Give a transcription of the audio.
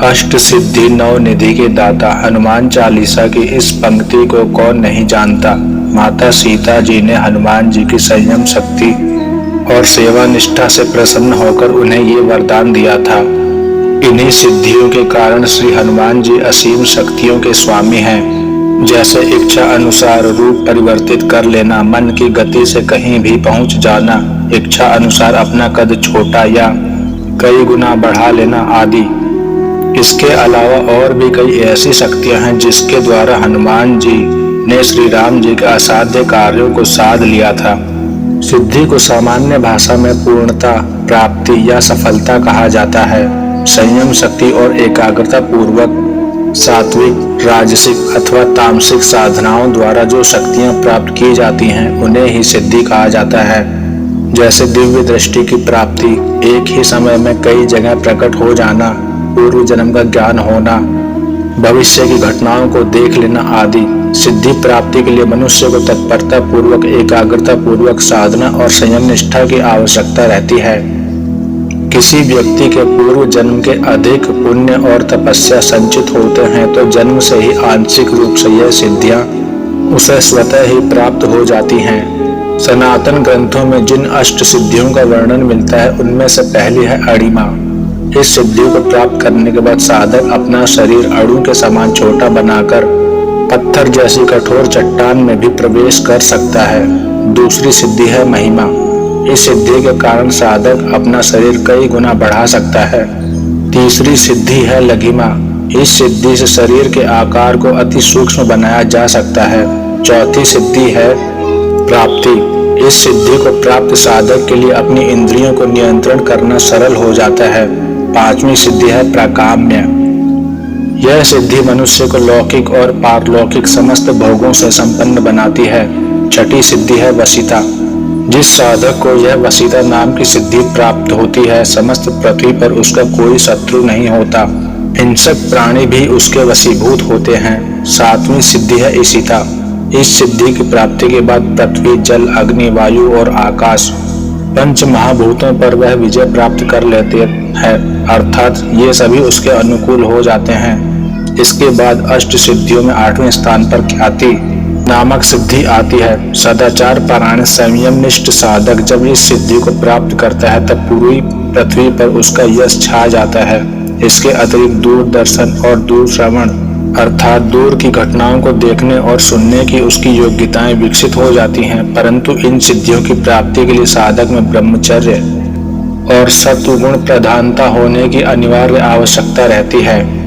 अष्ट सिद्धि नौ निधि के दाता हनुमान चालीसा की इस पंक्ति को कौन नहीं जानता। माता सीता जी ने हनुमान जी की संयम शक्ति और सेवा निष्ठा से प्रसन्न होकर उन्हें ये वरदान दिया था। इन्हीं सिद्धियों के कारण श्री हनुमान जी असीम शक्तियों के स्वामी हैं। जैसे इच्छा अनुसार रूप परिवर्तित कर लेना, मन की गति से कहीं भी पहुंच जाना, इच्छा अनुसार अपना कद छोटा या कई गुना बढ़ा लेना आदि। इसके अलावा और भी कई ऐसी शक्तियां हैं जिसके द्वारा हनुमान जी ने श्री राम जी के असाध्य कार्यों को साध लिया था। सिद्धि को सामान्य भाषा में पूर्णता, प्राप्ति या सफलता कहा जाता है। संयम शक्ति और एकाग्रता पूर्वक सात्विक, राजसिक अथवा तामसिक साधनाओं द्वारा जो शक्तियां प्राप्त की जाती हैं उन्हें ही सिद्धि कहा जाता है। जैसे दिव्य दृष्टि की प्राप्ति, एक ही समय में कई जगह प्रकट हो जाना, पूर्व जन्म का ज्ञान होना, भविष्य की घटनाओं को देख लेना आदि। सिद्धि प्राप्ति के लिए मनुष्य को तत्परता पूर्वक, एकाग्रता पूर्वक साधना और संयम निष्ठा की आवश्यकता रहती है। किसी व्यक्ति के पूर्व जन्म के अधिक पुण्य और तपस्या संचित होते हैं तो जन्म से ही आंशिक रूप से यह सिद्धियां उसे स्वतः ही प्राप्त हो जाती हैं। सनातन ग्रंथों में जिन अष्ट सिद्धियों का वर्णन मिलता है उनमें से पहली है अणिमा। इस सिद्धि को प्राप्त करने के बाद साधक अपना शरीर अणु के समान छोटा बनाकर पत्थर जैसी कठोर चट्टान में भी प्रवेश कर सकता है। दूसरी सिद्धि है महिमा। इस सिद्धि के कारण साधक अपना शरीर कई गुना बढ़ा सकता है। तीसरी सिद्धि है लघिमा। इस सिद्धि से शरीर के आकार को अति सूक्ष्म बनाया जा सकता है। चौथी सिद्धि है प्राप्ति। इस सिद्धि को प्राप्त साधक के लिए अपनी इंद्रियों को नियंत्रण करना सरल हो जाता है। पांचवी सिद्धि है प्राकाम्य। यह सिद्धि मनुष्य को लौकिक और पारलौकिक समस्त भोगों से संपन्न बनाती है। छठी सिद्धि है वशीता। जिस साधक को यह वशीता नाम की सिद्धि प्राप्त होती है, समस्त पृथ्वी पर उसका कोई शत्रु नहीं होता। हिंसक प्राणी भी उसके वशीभूत होते हैं। सातवीं सिद्धि है ईशिता। इस सिद्धि की प्राप्ति के बाद पृथ्वी, जल, अग्नि, वायु और आकाश पंच महाभूतों पर वह विजय प्राप्त कर लेते हैं, अर्थात ये सभी उसके अनुकूल हो जाते हैं। इसके बाद अष्ट सिद्धियों में 8वें स्थान पर ख्याति नामक सिद्धि आती है। सदाचार परायण संयम निष्ठ साधक जब इस सिद्धि को प्राप्त करता है तब पूरी पृथ्वी पर उसका यश छा जाता है। इसके अतिरिक्त दूरदर्शन और दूरश्रवण अर्थात दूर की घटनाओं को देखने और सुनने की उसकी योग्यताएं विकसित हो जाती हैं। परंतु इन सिद्धियों की प्राप्ति के लिए साधक में ब्रह्मचर्य और सत्वगुण प्रधानता होने की अनिवार्य आवश्यकता रहती है।